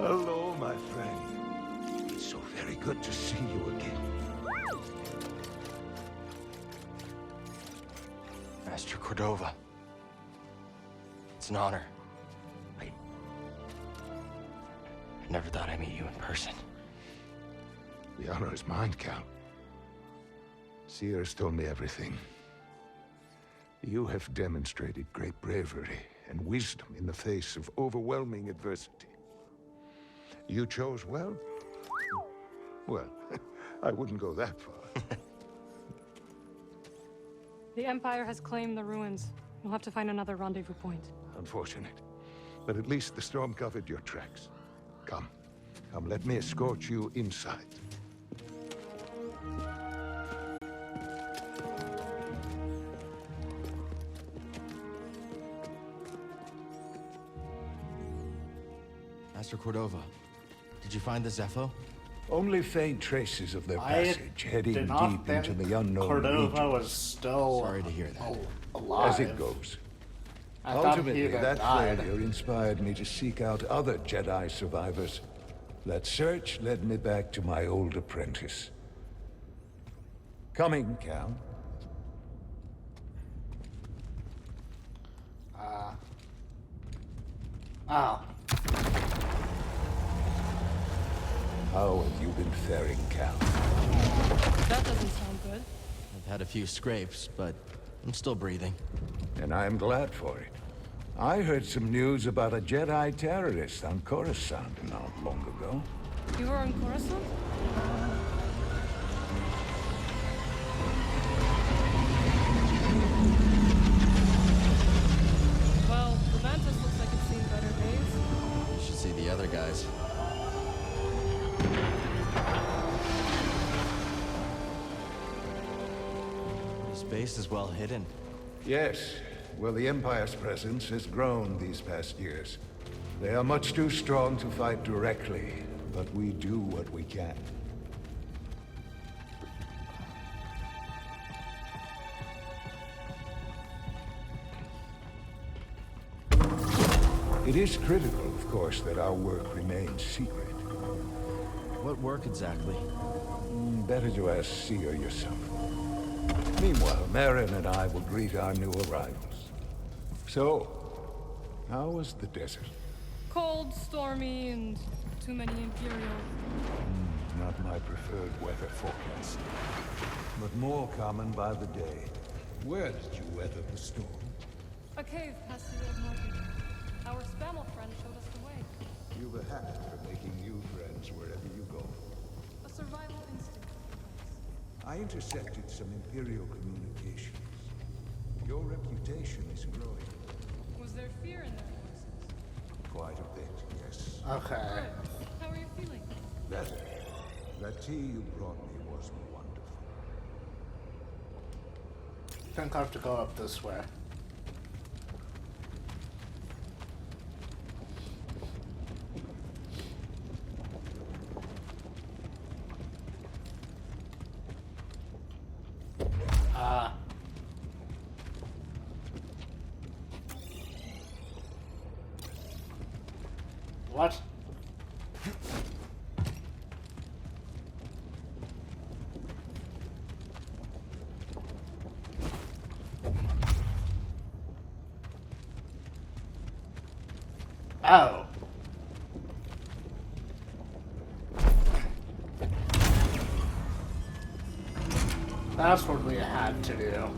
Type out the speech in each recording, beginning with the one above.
Hello, my friend. It's so very good to see you again. Master Cordova. It's an honor. I never thought I'd meet you in person. The honor is mine, Cal. Cere has told me everything. You have demonstrated great bravery and wisdom in the face of overwhelming adversity. You chose well? Well, I wouldn't go that far. The Empire has claimed the ruins. We'll have to find another rendezvous point. Unfortunate. But at least the storm covered your tracks. Come. Come, let me escort you inside. Master Cordova, did you find the Zepho? Only faint traces of their passage, heading did not deep think into the unknown Cordova regions. was still Sorry to hear that. alive. As it goes. I thought Ultimately, he had that died. failure inspired me to seek out other Jedi survivors. That search led me back to my old apprentice. Coming, Cal. Oh. How have you been faring, Cal? That doesn't sound good. I've had a few scrapes, but I'm still breathing. And I'm glad for it. I heard some news about a Jedi terrorist on Coruscant not long ago. You were on Coruscant? Well, the Mantis looks like it's seen better days. You should see the other guys. This base is well hidden. Yes. Well, the Empire's presence has grown these past years. They are much too strong to fight directly, but we do what we can. It is critical, of course, that our work remains secret. What work exactly? Better to ask Cere yourself. Meanwhile, Marin and I will greet our new arrivals. So, how was the desert? Cold, stormy, and too many Imperial. Not my preferred weather forecast, but more common by the day. Where did you weather the storm? A cave past the old market. Our Spammel friend showed us the way. You've a habit of making new friends wherever you go. A survival instinct. I intercepted some Imperial communications. Your reputation is growing. Was there fear in their voices? Quite a bit, yes. Okay. Good. How are you feeling? Better. That tea you brought me was wonderful. I think I have to go up this way. What? Oh. That's what we had to do.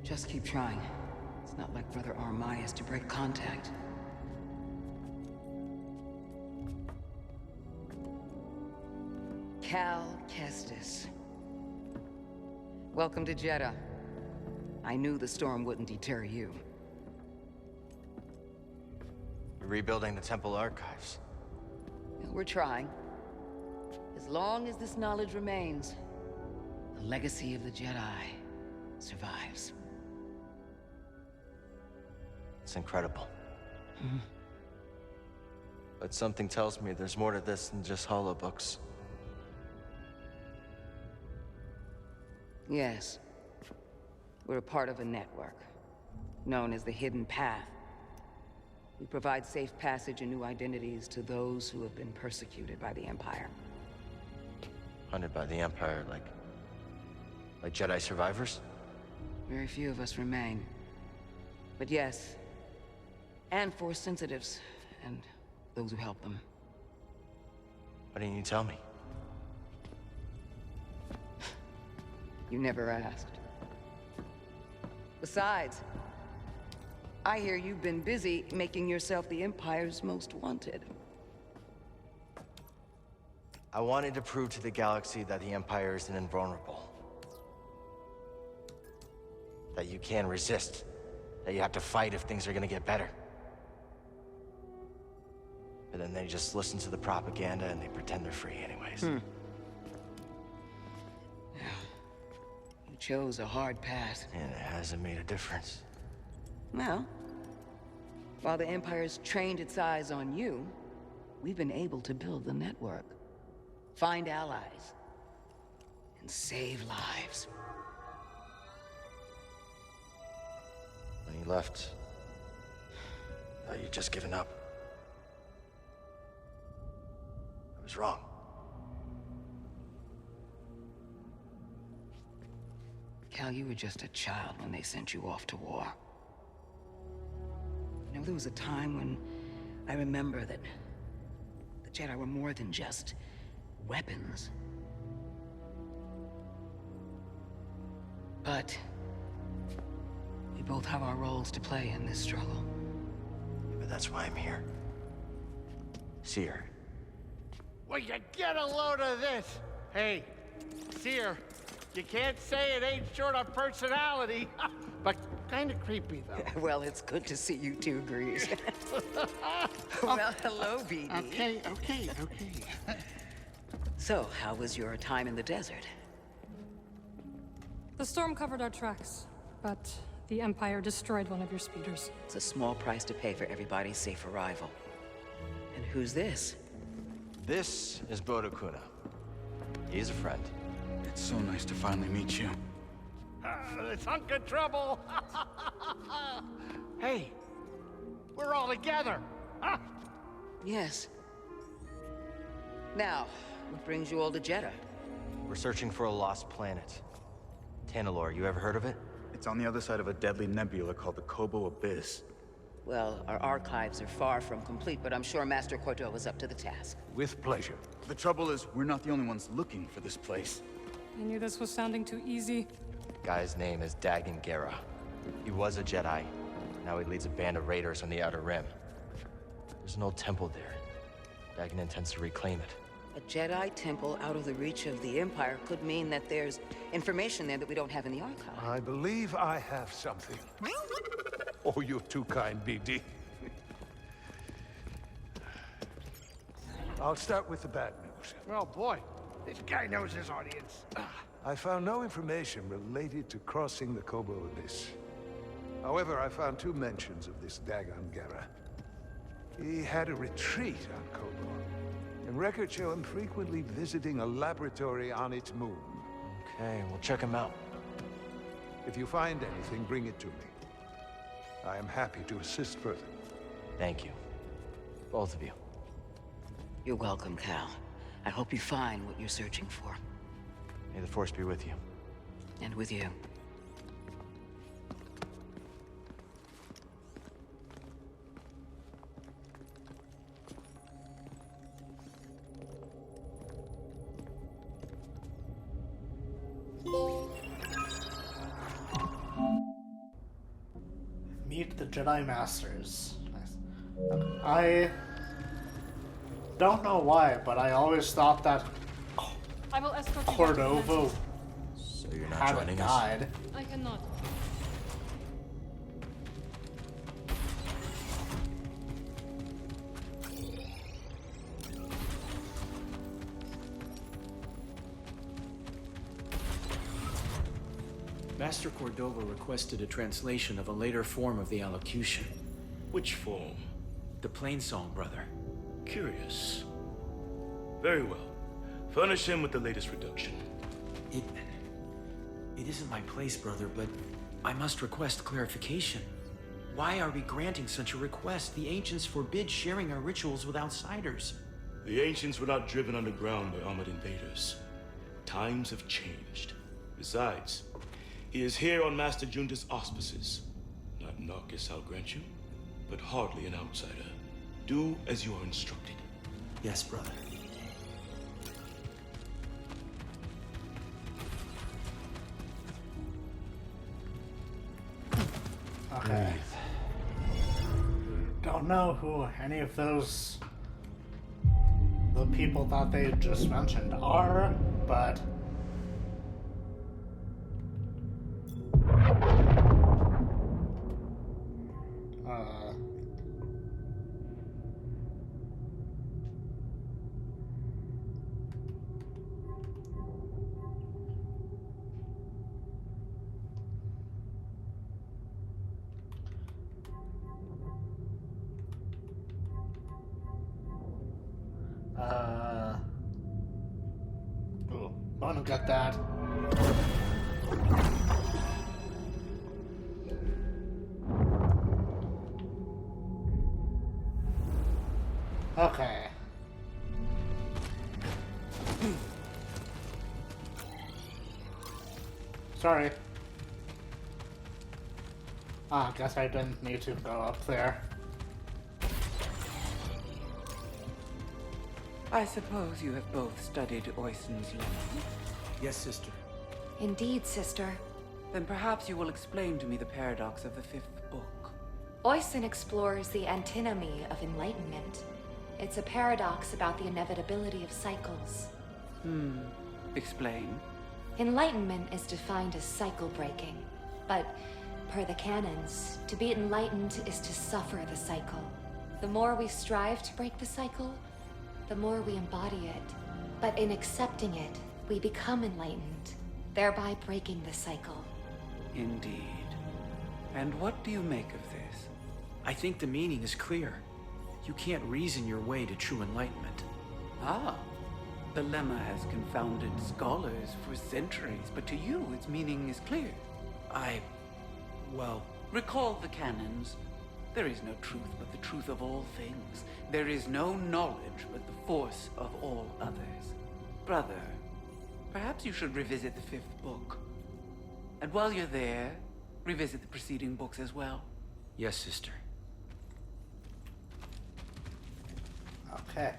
Just keep trying. It's not like Brother Armai is to break contact. Cal Kestis. Welcome to Jeddah. I knew the storm wouldn't deter you. We're rebuilding the temple archives. We're trying. As long as this knowledge remains, the legacy of the Jedi survives. It's incredible. But something tells me there's more to this than just holobooks. Yes. We're a part of a network, known as the Hidden Path. We provide safe passage and new identities to those who have been persecuted by the Empire. Hunted by the Empire, like Jedi survivors? Very few of us remain. But yes, and Force sensitives, and those who help them. Why didn't you tell me? You never asked. Besides, I hear you've been busy making yourself the Empire's most wanted. I wanted to prove to the galaxy that the Empire isn't invulnerable. That you can resist. That you have to fight if things are gonna get better. But then they just listen to the propaganda and they pretend they're free anyways. You chose a hard path. And it hasn't made a difference. Well, while the Empire's trained its eyes on you, we've been able to build the network, find allies, and save lives. When you left, I thought you'd just given up. I was wrong. Cal, you were just a child when they sent you off to war. You know, there was a time when I remember that the Jedi were more than just weapons. But we both have our roles to play in this struggle. But that's why I'm here. Cere. Will you get a load of this? Hey, Cere, you can't say it ain't short of personality, but kind of creepy, though. Well, it's good to see you two, Grease. Well, hello, BD. Okay. So, how was your time in the desert? The storm covered our tracks, but the Empire destroyed one of your speeders. It's a small price to pay for everybody's safe arrival. And who's this? This is Bodokuna. He's a friend. It's so nice to finally meet you. This hunk of trouble. Hey, we're all together. Huh? Yes. Now, what brings you all to Jeddah? We're searching for a lost planet. Tanalorr, you ever heard of it? It's on the other side of a deadly nebula called the Kobo Abyss. Well, our archives are far from complete, but I'm sure Master Cordova's up to the task. With pleasure. The trouble is, we're not the only ones looking for this place. I knew this was sounding too easy. Guy's name is Dagan Gera. He was a Jedi. Now he leads a band of raiders on the Outer Rim. There's an old temple there. Dagan intends to reclaim it. A Jedi temple out of the reach of the Empire could mean that there's information there that we don't have in the archive. I believe I have something. Oh, you're too kind, BD. I'll start with the bad news. Oh, boy. This guy knows his audience. I found no information related to crossing the Kobo Abyss. However, I found two mentions of this Dagan Gera. He had a retreat on Kobo, and records show him frequently visiting a laboratory on its moon. Okay, we'll check him out. If you find anything, bring it to me. I am happy to assist further. Thank you. Both of you. You're welcome, Cal. I hope you find what you're searching for. May the Force be with you. And with you. Meet the Jedi Masters. Nice. I don't know why, but I always thought that I will escort you back to the Cordova mansion. So you're not hadn't joining us? died. I cannot. Master Cordova requested a translation of a later form of the allocution. Which form? The Plainsong Brother. Curious. Very well. Furnish him with the latest reduction. It isn't my place, brother, but I must request clarification. Why are we granting such a request? The ancients forbid sharing our rituals with outsiders. The ancients were not driven underground by armored invaders. Times have changed. Besides, he is here on Master Junta's auspices. Not Narcus, I'll grant you, but hardly an outsider. Do as you are instructed. Yes, brother. Okay. Don't know who any of those the people that they just mentioned are, but ooh, wanna get that. Okay. Sorry. I guess I didn't need to go up there. I suppose you have both studied Oyson's law. Yes, sister. Indeed, sister. Then perhaps you will explain to me the paradox of the fifth book. Oyson explores the antinomy of enlightenment. It's a paradox about the inevitability of cycles. Explain. Enlightenment is defined as cycle breaking, but per the canons, to be enlightened is to suffer the cycle. The more we strive to break the cycle, the more we embody it. But in accepting it, we become enlightened, thereby breaking the cycle. Indeed. And what do you make of this? I think the meaning is clear. You can't reason your way to true enlightenment. Ah, the lemma has confounded scholars for centuries, but to you its meaning is clear. Well, Recall the canons. There is no truth but the truth of all things. There is no knowledge but the force of all others. Brother, perhaps you should revisit the fifth book. And while you're there, revisit the preceding books as well. yes, sister. Okay.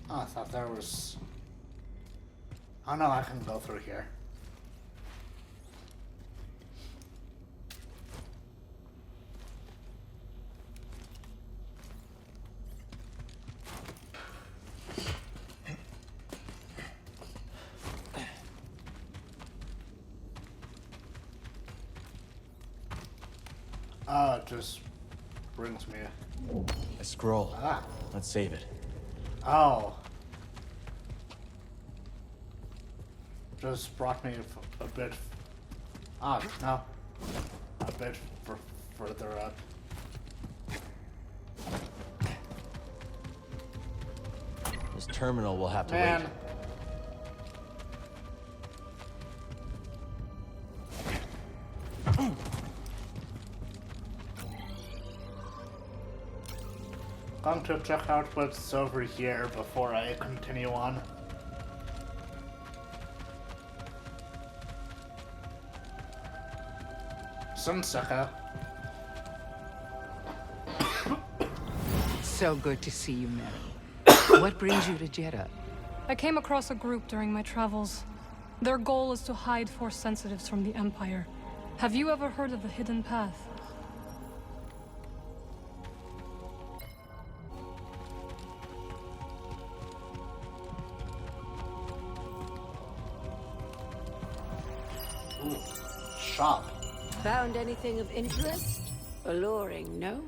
Oh, I thought there was... Oh no, I can go through here. Oh, it just brings me... A scroll. Ah. Let's save it. Oh. Just brought me a bit... Ah, no. A bit further up. This terminal will have to Man. wait. Going to check out what's over here before I continue on. Sunsaka. So good to see you, Mary. What brings you to Jeddah? I came across a group during my travels. Their goal is to hide Force sensitives from the Empire. Have you ever heard of the Hidden Path? Ooh, shop. Found anything of interest? Alluring, no?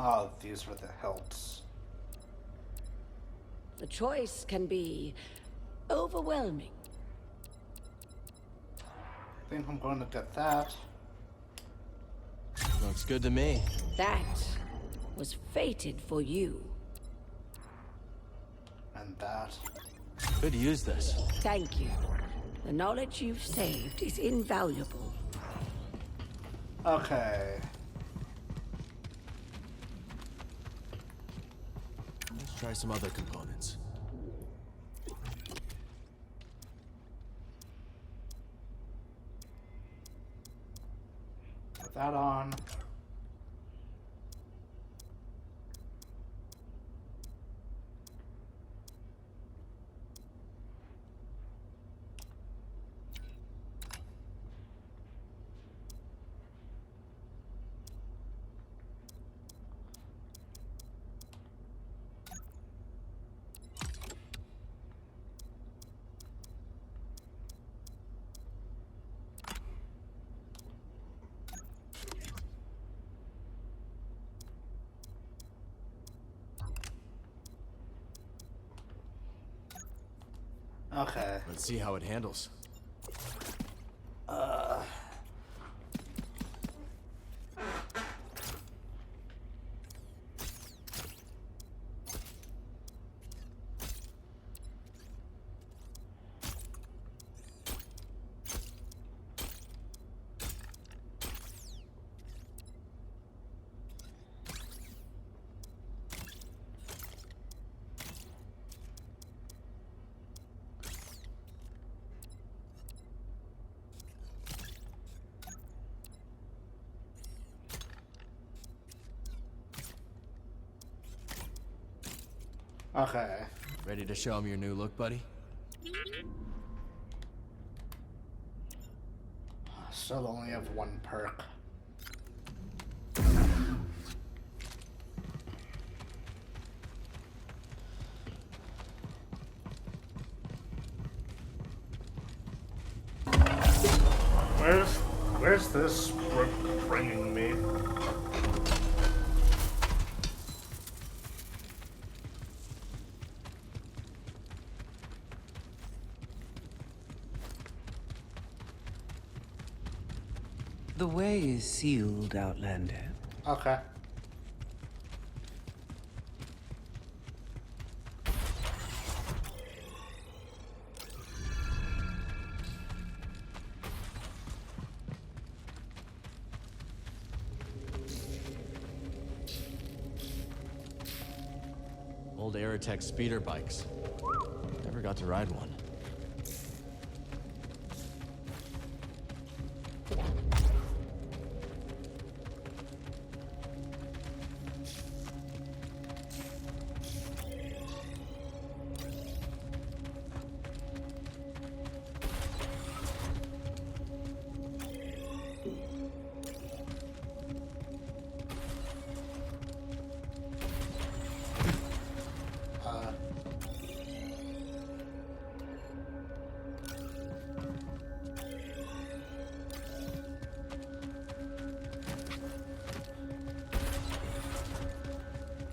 Oh, these were the hilts. The choice can be overwhelming. I think I'm going to get that. Looks good to me. That was fated for you. And that. Could use this. Thank you. The knowledge you've saved is invaluable. Okay. Let's try some other components. Put that on. Okay. Let's see how it handles. Okay. Ready to show him your new look, buddy? Still only have one perk. Where's this bringing me? The way is sealed, Outlander. Okay. Old Aerotech speeder bikes. Never got to ride one.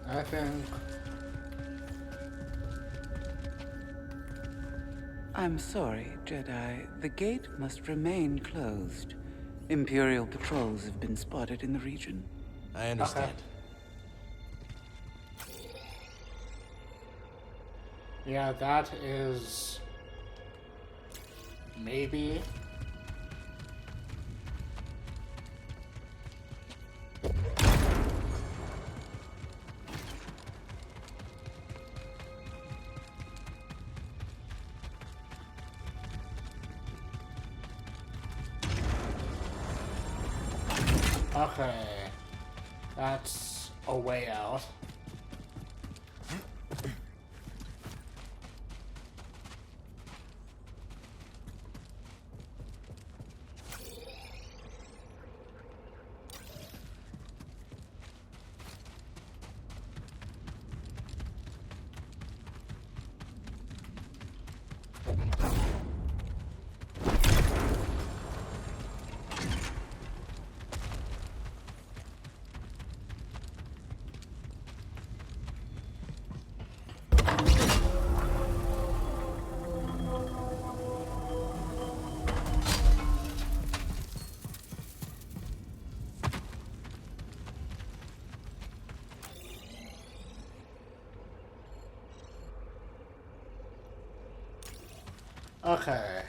I think... I'm sorry, Jedi. The gate must remain closed. Imperial patrols have been spotted in the region. I understand. Yeah, that is... maybe... Okay, that's a way out. Okay.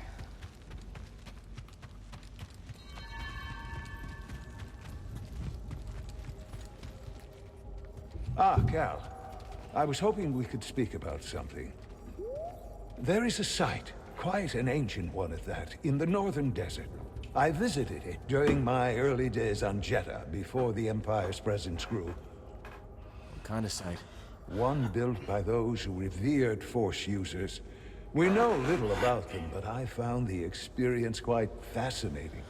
Ah, Cal. I was hoping we could speak about something. There is a site, quite an ancient one at that, in the northern desert. I visited it during my early days on Jeddah, before the Empire's presence grew. What kind of site? One built by those who revered Force users. We know little about them, but I found the experience quite fascinating.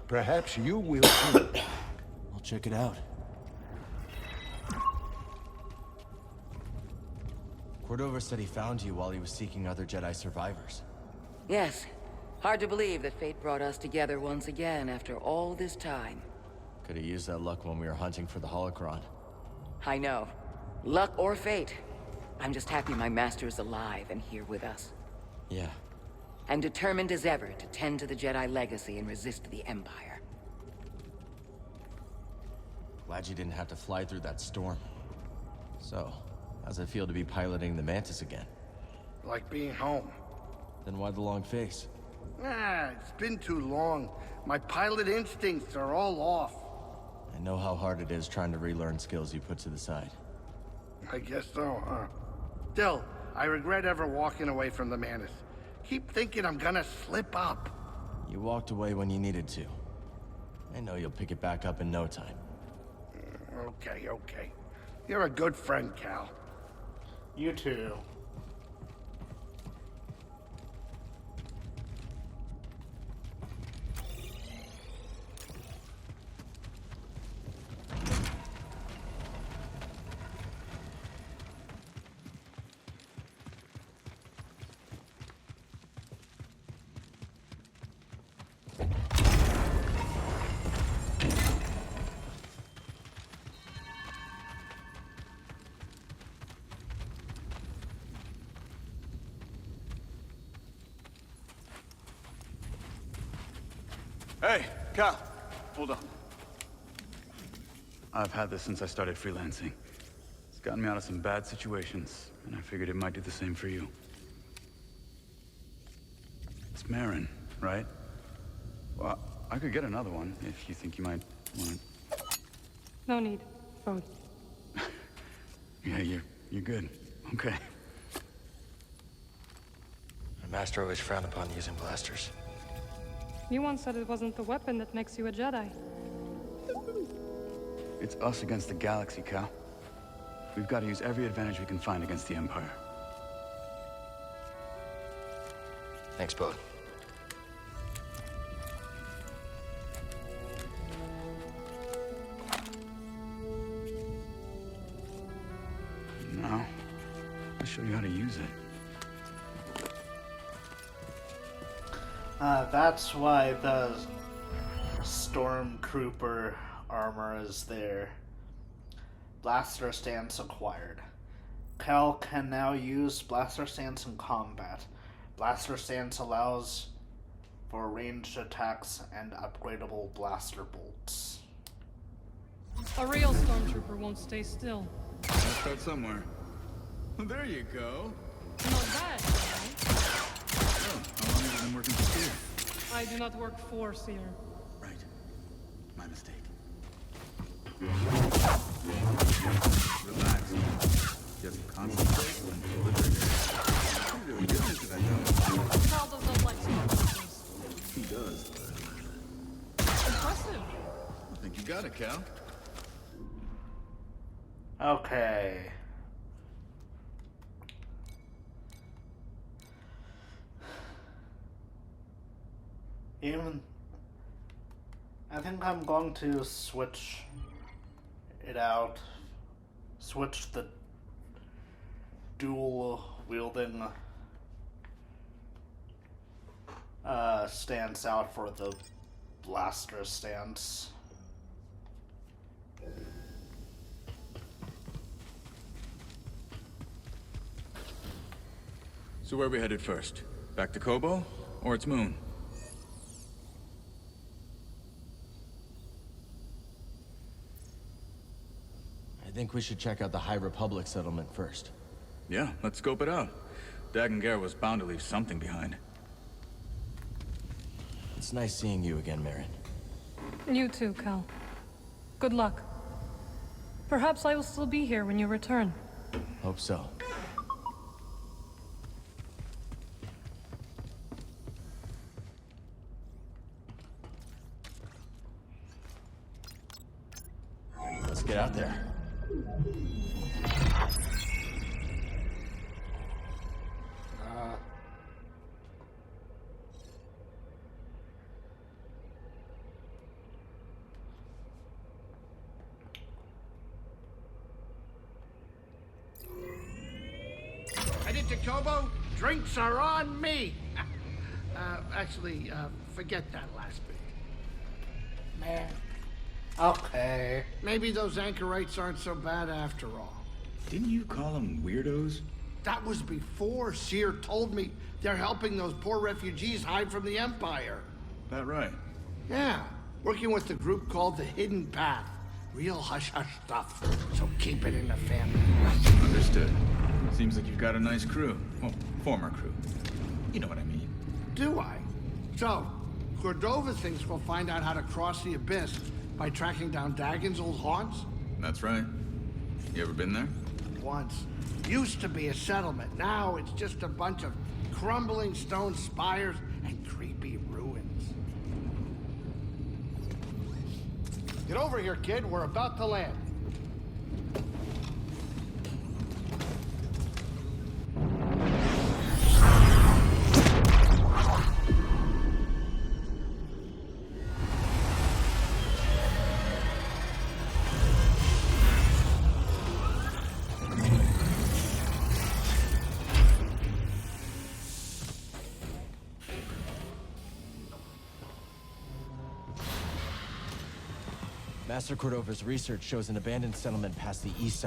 Perhaps you will too. I'll check it out. Cordova said he found you while he was seeking other Jedi survivors. Yes. Hard to believe that fate brought us together once again after all this time. Could have used that luck when we were hunting for the holocron. I know. Luck or fate. I'm just happy my master is alive and here with us. Yeah. And determined as ever to tend to the Jedi legacy and resist the Empire. Glad you didn't have to fly through that storm. So, how's it feel to be piloting the Mantis again? Like being home. Then why the long face? It's been too long. My pilot instincts are all off. I know how hard it is trying to relearn skills you put to the side. I guess so, huh? Still, I regret ever walking away from the Mantis. Keep thinking I'm gonna slip up. You walked away when you needed to. I know you'll pick it back up in no time. Okay, okay. You're a good friend, Cal. You too. Hey, Cal, hold on. I've had this since I started freelancing. It's gotten me out of some bad situations, and I figured it might do the same for you. It's Marin, right? Well, I could get another one if you think you might want it. No need. Both. Yeah, you're good. Okay. My master always frowned upon using blasters. You once said it wasn't the weapon that makes you a Jedi. It's us against the galaxy, Cal. We've got to use every advantage we can find against the Empire. Thanks, Bode. Now, I'll show you how to use it. That's why the Stormtrooper armor is there. Blaster stance acquired. Cal can now use blaster stance in combat. Blaster stance allows for ranged attacks and upgradable blaster bolts. A real stormtrooper won't stay still. Gotta start somewhere. Well, there you go. Not bad, right? Oh, how long have you been working for Cere? I do not work for Cere. Right. My mistake. Relax. Just concentrate when delivering. You're doing good into that job. Cal does not like stormtroopers. He does. Impressive. I think you got it, Cal. Okay. I think I'm going to switch it out. Switch the dual wielding stance out for the blaster stance. So where are we headed first? Back to Kobo? Or its moon? I think we should check out the High Republic settlement first. Yeah, let's scope it out. Dagan Gera was bound to leave something behind. It's nice seeing you again, Marin. You too, Cal. Good luck. Perhaps I will still be here when you return. Hope so. Let's get out there. Headed to Kobo? Drinks are on me! Actually, forget that last bit. Man. Okay. Maybe those anchorites aren't so bad after all. Didn't you call them weirdos? That was before Cere told me they're helping those poor refugees hide from the Empire. That right? Yeah, working with the group called the Hidden Path. Real hush-hush stuff, so keep it in the family. Understood. Seems like you've got a nice crew. Well, former crew. You know what I mean. Do I? So, Cordova thinks we'll find out how to cross the Abyss by tracking down Dagon's old haunts? That's right. You ever been there? Once. Used to be a settlement. Now it's just a bunch of crumbling stone spires and creepy ruins. Get over here, kid. We're about to land. Master Cordova's research shows an abandoned settlement past the east side